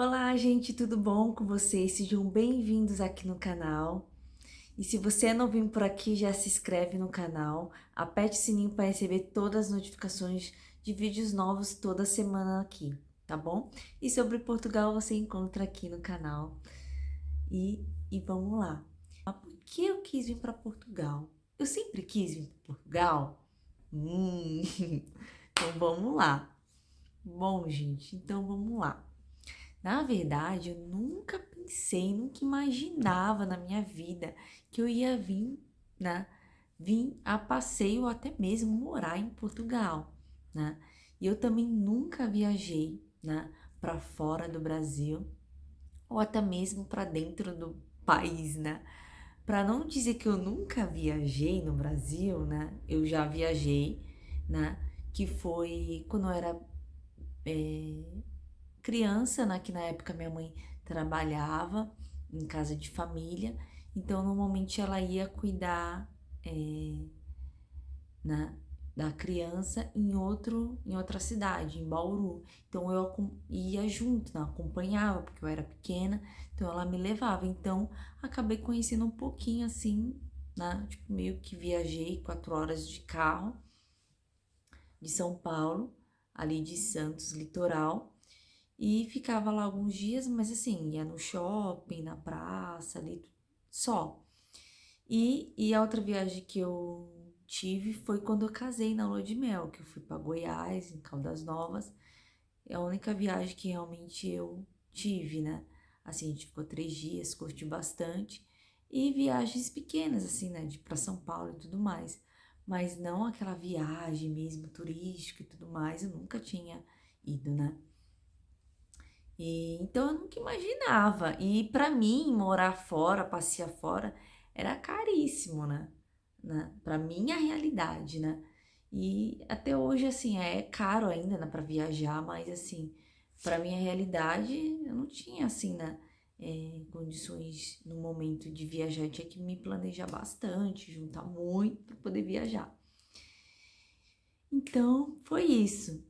Olá, gente, tudo bom com vocês? Sejam bem-vindos aqui no canal. E se você é novinho por aqui, já se inscreve no canal, aperte o sininho para receber todas as notificações de vídeos novos toda semana aqui, tá bom? E sobre Portugal você encontra aqui no canal. E vamos lá. Por que eu quis vir para Portugal? Eu sempre quis vir para Portugal? Hum, então vamos lá. Bom, gente, então vamos lá. Na verdade, eu nunca pensei, nunca imaginava na minha vida que eu ia vir, né? Vir a passeio ou até mesmo morar em Portugal, né? E eu também nunca viajei, né, para fora do Brasil ou até mesmo para dentro do país, né? Para não dizer que eu nunca viajei no Brasil, né? Eu já viajei, né? Que foi quando eu era criança, né, que na época minha mãe trabalhava em casa de família, então normalmente ela ia cuidar né, da criança em outra cidade, em Bauru. Então eu ia junto, né, acompanhava, porque eu era pequena, então ela me levava. Então acabei conhecendo um pouquinho assim, né, tipo, meio que viajei 4 horas de carro de São Paulo, ali de Santos, litoral. E ficava lá alguns dias, mas assim, ia no shopping, na praça, ali, só. E a outra viagem que eu tive foi quando eu casei na lua de mel, que eu fui para Goiás, em Caldas Novas. É a única viagem que realmente eu tive, né? Assim, a gente ficou 3 dias, curtiu bastante. E viagens pequenas, assim, né? De para São Paulo e tudo mais. Mas não aquela viagem mesmo turística e tudo mais, eu nunca tinha ido, né? Então eu nunca imaginava. E para mim, morar fora, passear fora, era caríssimo, né? Para minha realidade, né? E até hoje, assim, é caro ainda, né, para viajar, mas assim, para minha realidade, eu não tinha, assim, né, condições no momento de viajar. Eu tinha que me planejar bastante, juntar muito para poder viajar. Então, foi isso.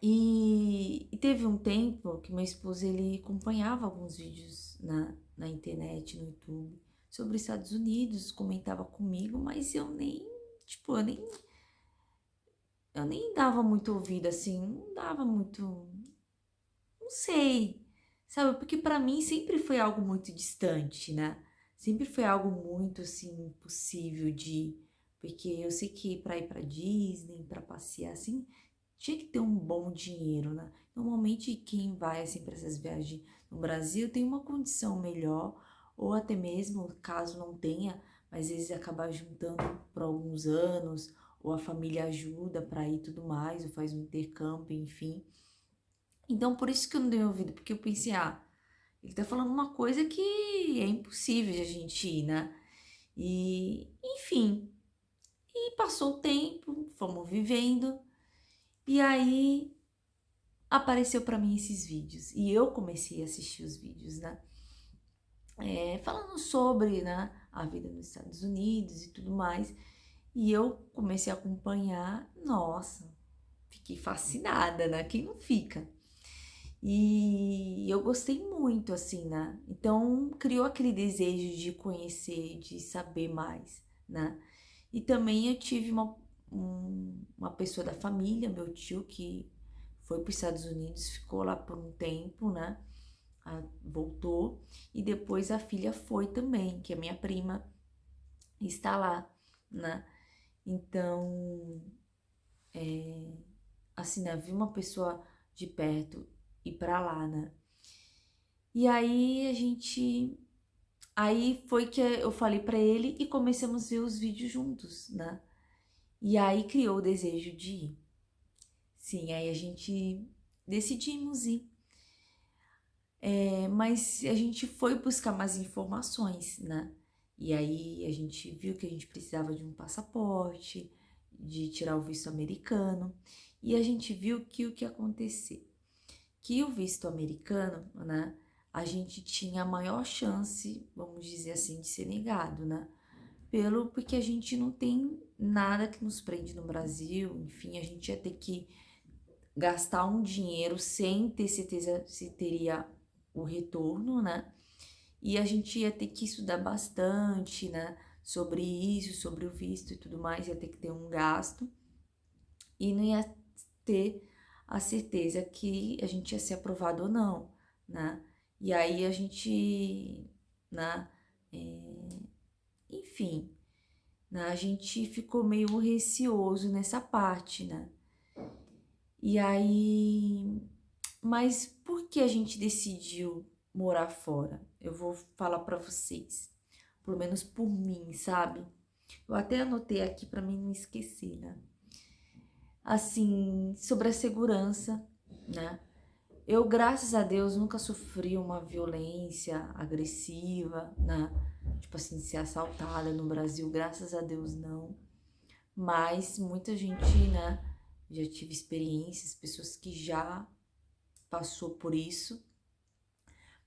E teve um tempo que meu esposo ele acompanhava alguns vídeos na internet, no YouTube, sobre os Estados Unidos, comentava comigo, mas eu nem, tipo, eu nem dava muito ouvido assim, não dava muito, não sei, sabe? Porque pra mim sempre foi algo muito distante, né? Sempre foi algo muito assim impossível de, porque eu sei que para ir para Disney, para passear assim, tinha que ter um bom dinheiro, né? Normalmente quem vai assim para essas viagens no Brasil tem uma condição melhor, ou até mesmo caso não tenha, mas às vezes acaba juntando por alguns anos, ou a família ajuda para ir e tudo mais, ou faz um intercâmbio, enfim. Então por isso que eu não dei ouvido, porque eu pensei, ele tá falando uma coisa que é impossível de a gente ir, né? E, enfim, e passou o tempo, fomos vivendo, e aí apareceu para mim esses vídeos e eu comecei a assistir os vídeos, né? Falando sobre, né, a vida nos Estados Unidos e tudo mais. E eu comecei a acompanhar, nossa, fiquei fascinada, né? Quem não fica? E eu gostei muito, assim, né? Então criou aquele desejo de conhecer, de saber mais, né? E também eu tive uma pessoa da família, meu tio, que foi para os Estados Unidos, ficou lá por um tempo, né? Voltou. E depois a filha foi também, que é minha prima, está lá, né? Então, assim, né? Vi uma pessoa de perto ir para lá, né? E aí a gente. Aí foi que eu falei para ele e começamos a ver os vídeos juntos, né? E aí criou o desejo de ir. Sim, aí a gente decidimos ir. Mas a gente foi buscar mais informações, né? E aí a gente viu que a gente precisava de um passaporte, de tirar o visto americano. E a gente viu que o que aconteceu? Que o visto americano, né? A gente tinha a maior chance, vamos dizer assim, de ser negado, né? Porque a gente não tem nada que nos prende no Brasil, enfim, a gente ia ter que gastar um dinheiro sem ter certeza se teria o retorno, né? E a gente ia ter que estudar bastante, né? Sobre isso, sobre o visto e tudo mais, ia ter que ter um gasto e não ia ter a certeza que a gente ia ser aprovado ou não, né? E aí a gente, né? Enfim, né? A gente ficou meio receoso nessa parte, né? E aí, mas por que a gente decidiu morar fora? Eu vou falar pra vocês, pelo menos por mim, sabe? Eu até anotei aqui pra mim não esquecer, né? Assim, sobre a segurança, né? Eu, graças a Deus, nunca sofri uma violência agressiva, né? Tipo assim, ser assaltada no Brasil, graças a Deus não. Mas muita gente, né? Já tive experiências, pessoas que já passou por isso,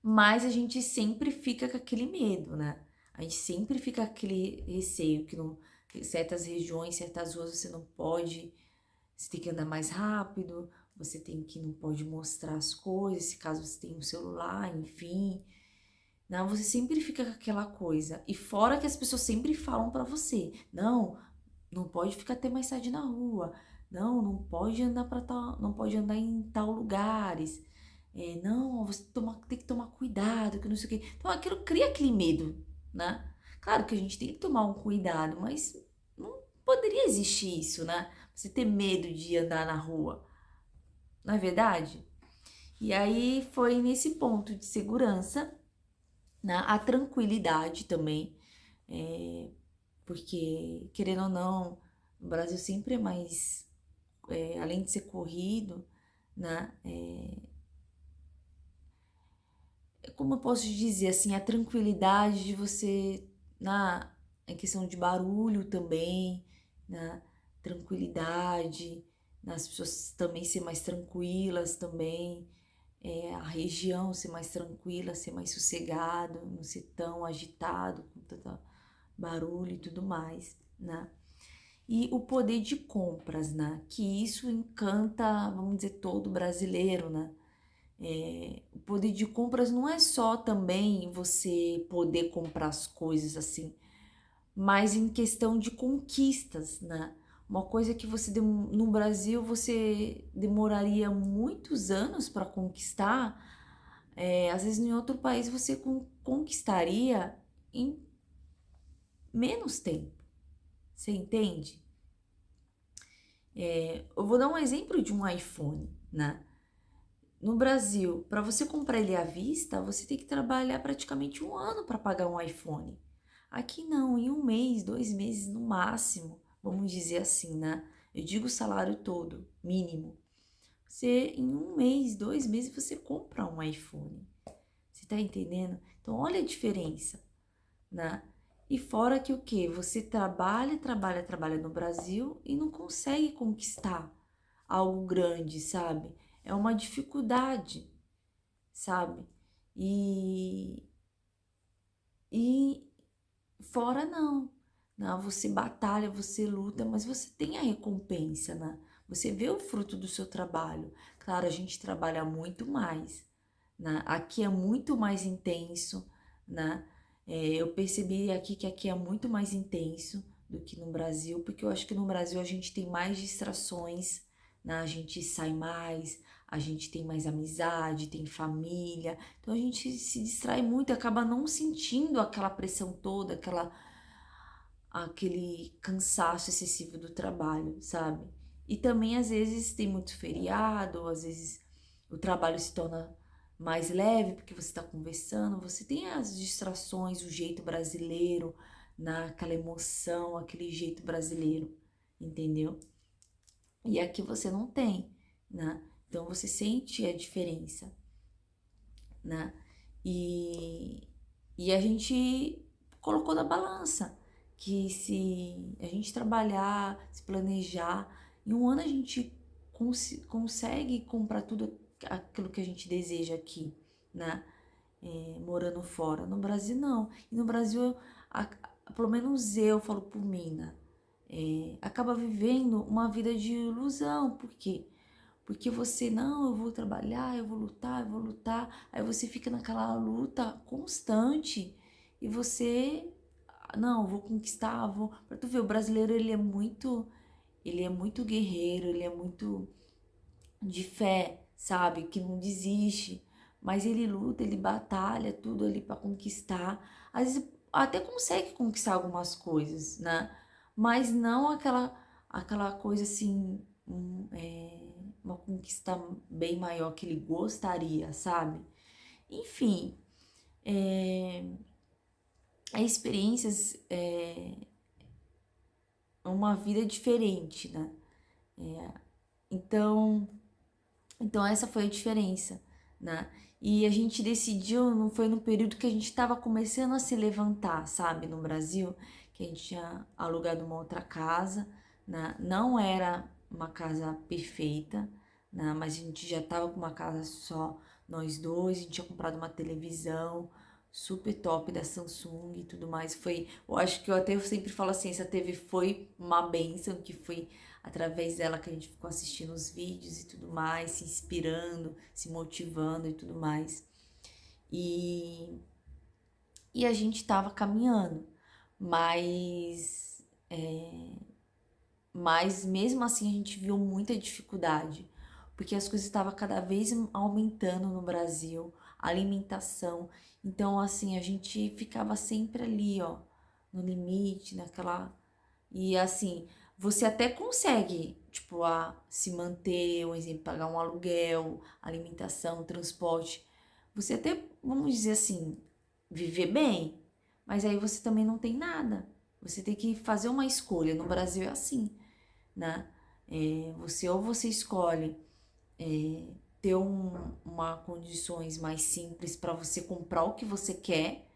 mas a gente sempre fica com aquele medo, né? A gente sempre fica com aquele receio que não, que certas regiões, certas ruas você não pode, você tem que andar mais rápido, você tem que não pode mostrar as coisas, se caso você tem um celular, enfim. Não, você sempre fica com aquela coisa. E fora que as pessoas sempre falam pra você, não pode ficar até mais tarde na rua. Não pode andar para tal, não pode andar em tal lugares. Não, você tem que tomar cuidado, que não sei o quê. Então aquilo cria aquele medo, né? Claro que a gente tem que tomar um cuidado, mas não poderia existir isso, né? Você ter medo de andar na rua, não é verdade? E aí foi nesse ponto de segurança, né? A tranquilidade também, porque querendo ou não, o Brasil sempre é mais além de ser corrido, né? Como eu posso dizer assim, a tranquilidade de você na em questão de barulho também, né? Tranquilidade, né? As pessoas também ser mais tranquilas também, a região ser mais tranquila, ser mais sossegado, não ser tão agitado com tanto barulho e tudo mais, né? E o poder de compras, né? Que isso encanta, vamos dizer, todo brasileiro, né? O poder de compras não é só também você poder comprar as coisas assim, mas em questão de conquistas, né? Uma coisa que você no Brasil você demoraria muitos anos para conquistar, às vezes em outro país você conquistaria em menos tempo. Você entende? Eu vou dar um exemplo de um iPhone, né? No Brasil, para você comprar ele à vista, você tem que trabalhar praticamente um ano para pagar um iPhone. Aqui não, em um mês, 2 meses no máximo, vamos dizer assim, né? Eu digo o salário todo, mínimo. Você, em um mês, 2 meses, você compra um iPhone. Você tá entendendo? Então, olha a diferença, né? E fora que o quê? Você trabalha no Brasil e não consegue conquistar algo grande, sabe? É uma dificuldade, sabe? E, e fora não. Não, você batalha, você luta, mas você tem a recompensa, né? Você vê o fruto do seu trabalho. Claro, a gente trabalha muito mais, né? Aqui é muito mais intenso, né? Eu percebi aqui que aqui é muito mais intenso do que no Brasil, porque eu acho que no Brasil a gente tem mais distrações, né? A gente sai mais, a gente tem mais amizade, tem família, então a gente se distrai muito, acaba não sentindo aquela pressão toda, aquele cansaço excessivo do trabalho, sabe? E também às vezes tem muito feriado, às vezes o trabalho se torna mais leve porque você está conversando, você tem as distrações, o jeito brasileiro, naquela emoção, aquele jeito brasileiro, entendeu? E aqui você não tem, né? Então você sente a diferença, né? E, e a gente colocou na balança que se a gente trabalhar, se planejar, em um ano a gente consegue comprar tudo aquilo que a gente deseja aqui, né? Morando fora. No Brasil, não. E no Brasil, pelo menos eu falo por mim, né? Acaba vivendo uma vida de ilusão. Por quê? Porque você, não, eu vou trabalhar, eu vou lutar, eu vou lutar. Aí você fica naquela luta constante e você, não, eu vou conquistar, vou. Pra tu ver, o brasileiro ele é muito guerreiro, ele é muito de fé, sabe? Que não desiste, mas ele luta, ele batalha tudo ali para conquistar. Às vezes até consegue conquistar algumas coisas, né? Mas não aquela coisa assim, uma conquista bem maior que ele gostaria, sabe? Enfim, experiências uma vida diferente, né? Então, Então essa foi a diferença, né? E a gente decidiu, não foi no período que a gente estava começando a se levantar, sabe, no Brasil, que a gente tinha alugado uma outra casa, né? Não era uma casa perfeita, né? Mas a gente já estava com uma casa só, nós dois, a gente tinha comprado uma televisão super top da Samsung e tudo mais. Foi, eu acho que eu até sempre falo assim, essa TV foi uma bênção, que foi através dela que a gente ficou assistindo os vídeos e tudo mais, se inspirando, se motivando e tudo mais. E, e a gente estava caminhando, mas, mas mesmo assim a gente viu muita dificuldade, porque as coisas estavam cada vez aumentando no Brasil, a alimentação. Então, assim, a gente ficava sempre ali, ó, no limite, naquela. E assim, você até consegue, tipo, se manter, um exemplo, pagar um aluguel, alimentação, transporte. Você até, vamos dizer assim, viver bem, mas aí você também não tem nada. Você tem que fazer uma escolha. No Brasil é assim, né? Ou você escolhe ter uma condições mais simples para você comprar o que você quer,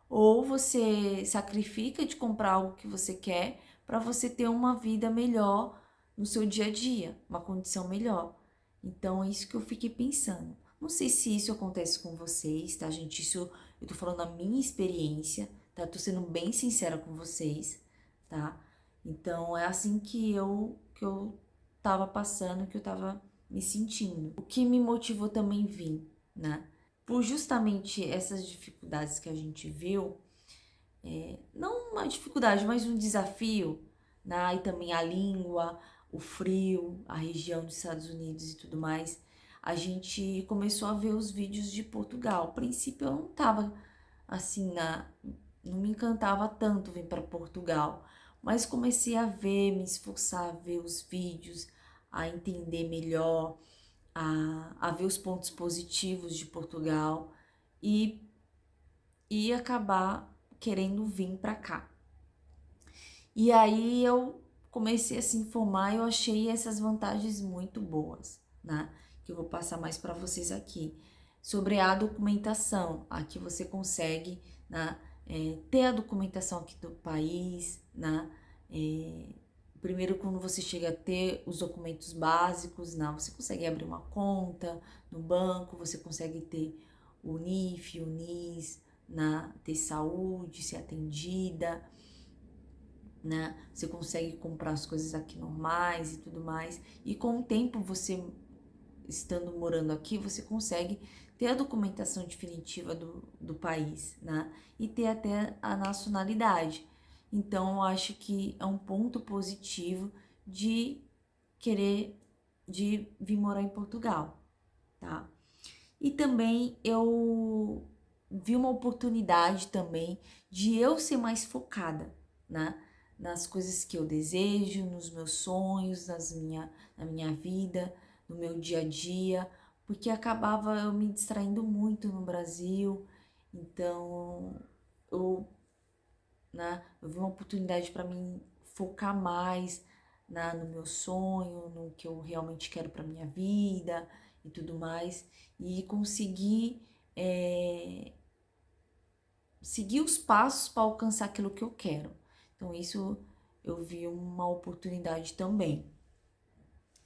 ou você sacrifica de comprar algo que você quer para você ter uma vida melhor no seu dia a dia, uma condição melhor. Então é isso que eu fiquei pensando. Não sei se isso acontece com vocês, tá, gente? Isso eu tô falando a minha experiência, tá? Tô sendo bem sincera com vocês, tá? Então é assim que eu tava passando, que eu tava me sentindo. O que me motivou também vir, né? Por justamente essas dificuldades que a gente viu, não uma dificuldade, mas um desafio, né? E também a língua, o frio, a região dos Estados Unidos e tudo mais, a gente começou a ver os vídeos de Portugal. A princípio eu não tava assim, não me encantava tanto vir para Portugal, mas comecei a ver, me esforçar a ver os vídeos, a entender melhor, a ver os pontos positivos de Portugal e, e acabar querendo vir para cá. E aí eu comecei a se informar e eu achei essas vantagens muito boas, né? Que eu vou passar mais para vocês aqui. Sobre a documentação, aqui você consegue, né, ter a documentação aqui do país, né? Primeiro, quando você chega a ter os documentos básicos, né, você consegue abrir uma conta no banco, você consegue ter o NIF, o NIS, né, ter saúde, ser atendida, né? Você consegue comprar as coisas aqui normais e tudo mais. E com o tempo, você estando morando aqui, você consegue ter a documentação definitiva do país, né? E ter até a nacionalidade. Então, eu acho que é um ponto positivo de querer de vir morar em Portugal, tá? E também eu vi uma oportunidade também de eu ser mais focada, né? Nas coisas que eu desejo, nos meus sonhos, na minha vida, no meu dia a dia, porque acabava eu me distraindo muito no Brasil. Então, eu, eu vi uma oportunidade para mim focar mais no meu sonho, no que eu realmente quero para minha vida e tudo mais, e conseguir seguir os passos para alcançar aquilo que eu quero. Então, isso eu vi uma oportunidade também.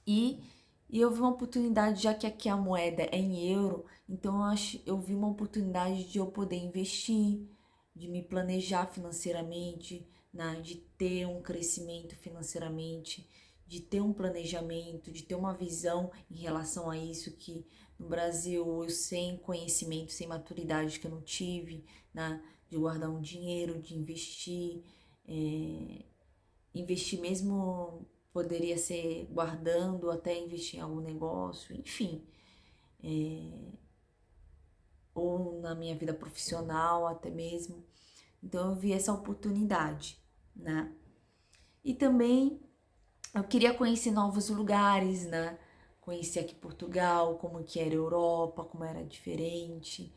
E, e eu vi uma oportunidade, já que aqui a moeda é em euro, então eu vi uma oportunidade de eu poder investir, de me planejar financeiramente, de ter um crescimento financeiramente, de ter um planejamento, de ter uma visão em relação a isso, que no Brasil eu sem conhecimento, sem maturidade que eu não tive, né, de guardar um dinheiro, de investir, investir mesmo poderia ser guardando, até investir em algum negócio, enfim, ou na minha vida profissional até mesmo. Então eu vi essa oportunidade, né? E também eu queria conhecer novos lugares, né? Conhecer aqui Portugal, como que era a Europa, como era diferente.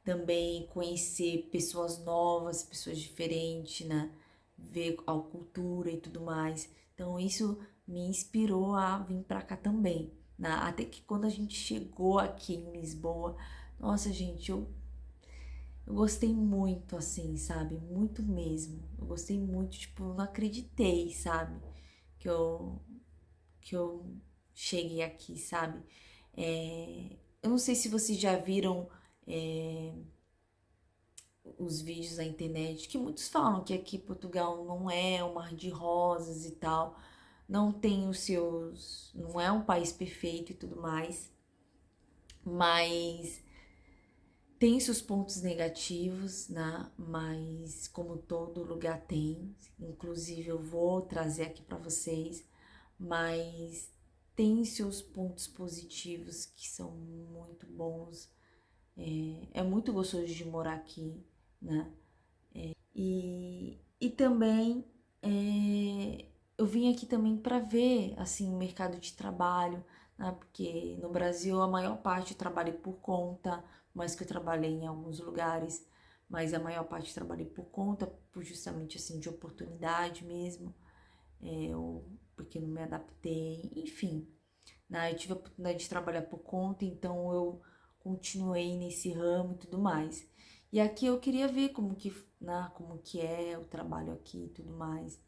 Também conhecer pessoas novas, pessoas diferentes, né? Ver a cultura e tudo mais. Então isso me inspirou a vir para cá também, né? Até que quando a gente chegou aqui em Lisboa, nossa, gente, eu gostei muito, assim, sabe? Muito mesmo. Eu gostei muito, tipo, eu não acreditei, sabe? Que eu, que eu cheguei aqui, sabe? Eu não sei se vocês já viram os vídeos na internet, que muitos falam que aqui Portugal não é um mar de rosas e tal, não tem os seus, não é um país perfeito e tudo mais, mas tem seus pontos negativos, né? Mas como todo lugar tem, inclusive eu vou trazer aqui para vocês, mas tem seus pontos positivos que são muito bons. É muito gostoso de morar aqui, né? E também eu vim aqui também para ver assim o mercado de trabalho, né? Porque no Brasil a maior parte eu trabalhei por conta, mas que eu trabalhei em alguns lugares, mas a maior parte eu trabalhei por conta, por justamente assim de oportunidade mesmo, porque não me adaptei, enfim, né? Eu tive a oportunidade de trabalhar por conta, então eu continuei nesse ramo e tudo mais. E aqui eu queria ver como que, né, como que é o trabalho aqui e tudo mais.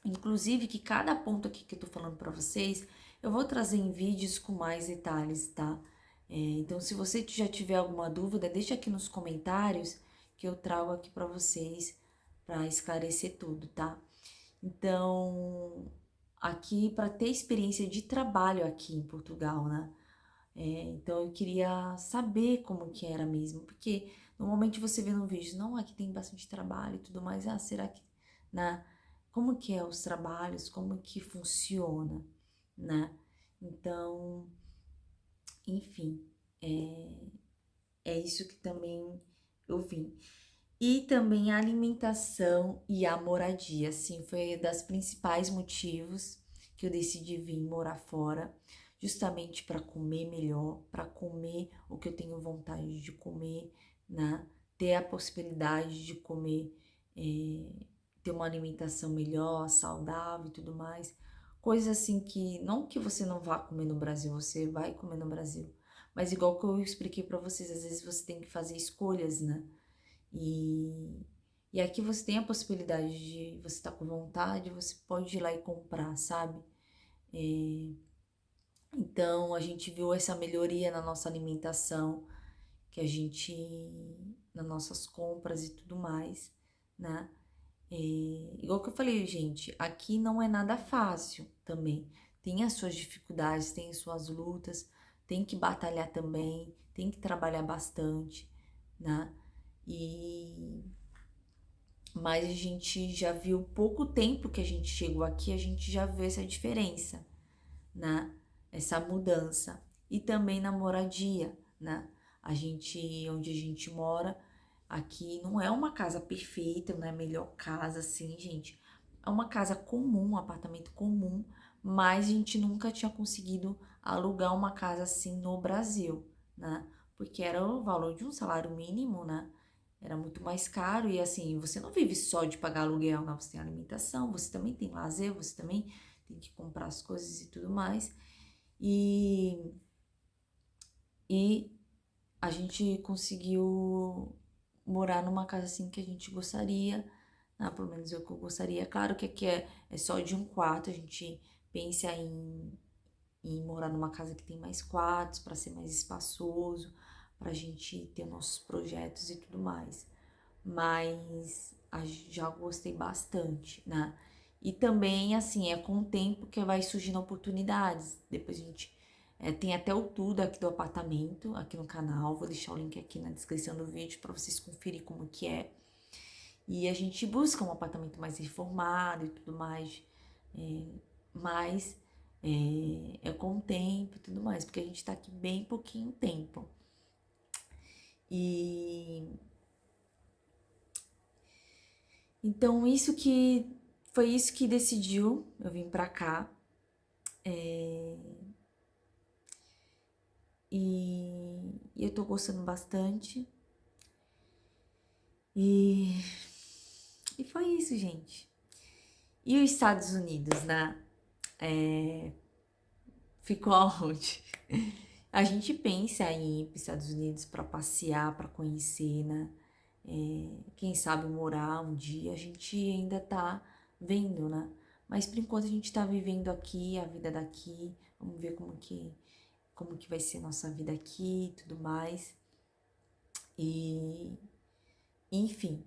Inclusive que cada ponto aqui que eu tô falando para vocês, eu vou trazer em vídeos com mais detalhes, tá? Então se você já tiver alguma dúvida, deixa aqui nos comentários que eu trago aqui para vocês para esclarecer tudo, tá? Então, aqui para ter experiência de trabalho aqui em Portugal, né? Então eu queria saber como que era mesmo, porque normalmente você vê no vídeo, não, aqui tem bastante trabalho e tudo mais, será que, né? Como que é os trabalhos, como que funciona, né? Então, enfim, é isso que também eu vim. E também a alimentação e a moradia, assim, foi das principais motivos que eu decidi vir morar fora, justamente para comer melhor, para comer o que eu tenho vontade de comer, né? Ter a possibilidade de comer, ter uma alimentação melhor, saudável e tudo mais. Coisas assim que, não que você não vá comer no Brasil, você vai comer no Brasil, mas igual que eu expliquei para vocês, às vezes você tem que fazer escolhas, né? E, e aqui você tem a possibilidade de, você tá com vontade, você pode ir lá e comprar, sabe? Então a gente viu essa melhoria na nossa alimentação, que a gente, nas nossas compras e tudo mais, né? Igual que eu falei, gente, aqui não é nada fácil também. Tem as suas dificuldades, tem as suas lutas, tem que batalhar também, tem que trabalhar bastante, né? E mas a gente já viu pouco tempo que a gente chegou aqui, a gente já vê essa diferença, né? Essa mudança. E também na moradia, né? A gente, onde a gente mora, aqui não é uma casa perfeita, não é a melhor casa, assim, gente. É uma casa comum, um apartamento comum, mas a gente nunca tinha conseguido alugar uma casa assim no Brasil, né? Porque era o valor de um salário mínimo, né? Era muito mais caro e assim, você não vive só de pagar aluguel, não. Você tem alimentação, você também tem lazer, você também tem que comprar as coisas e tudo mais. E, e a gente conseguiu morar numa casa assim que a gente gostaria, né? Pelo menos eu que eu gostaria. Claro que aqui é só de um quarto, a gente pensa em morar numa casa que tem mais quartos, para ser mais espaçoso, para a gente ter nossos projetos e tudo mais. Mas já gostei bastante, né? E também, assim, é com o tempo que vai surgindo oportunidades. Depois a gente tem até o tudo aqui do apartamento, aqui no canal. Vou deixar o link aqui na descrição do vídeo para vocês conferir como que é. E a gente busca um apartamento mais reformado e tudo mais. Mas é com o tempo e tudo mais, porque a gente tá aqui bem pouquinho tempo. E então foi isso que decidiu eu vim pra cá. E eu tô gostando bastante. E, e foi isso, gente. E os Estados Unidos, né? Ficou aonde? A gente pensa em ir para os Estados Unidos para passear, para conhecer, né? Quem sabe morar um dia, a gente ainda tá vendo, né? Mas por enquanto a gente tá vivendo aqui, a vida daqui. Vamos ver como que vai ser a nossa vida aqui e tudo mais. E, enfim.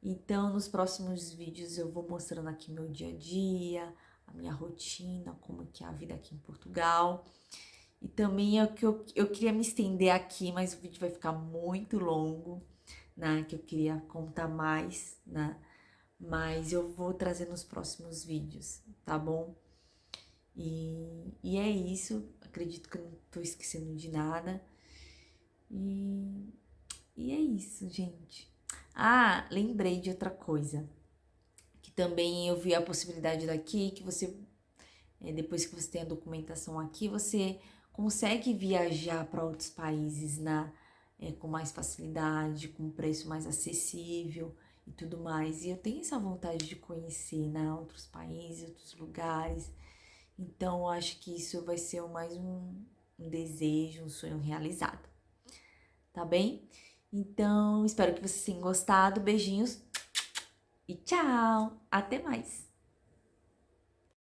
Então, nos próximos vídeos eu vou mostrando aqui meu dia a dia, a minha rotina, como que é a vida aqui em Portugal. E também é o que eu queria me estender aqui, mas o vídeo vai ficar muito longo, né? Que eu queria contar mais, né? Mas eu vou trazer nos próximos vídeos, tá bom? E é isso. Acredito que eu não tô esquecendo de nada. E é isso, gente. Ah, lembrei de outra coisa. Que também eu vi a possibilidade daqui, que você, depois que você tem a documentação aqui, você consegue viajar para outros países, né? Com mais facilidade, com preço mais acessível e tudo mais. E eu tenho essa vontade de conhecer, né? Outros países, outros lugares. Então, eu acho que isso vai ser mais um desejo, um sonho realizado. Tá bem? Então, espero que vocês tenham gostado. Beijinhos e tchau! Até mais!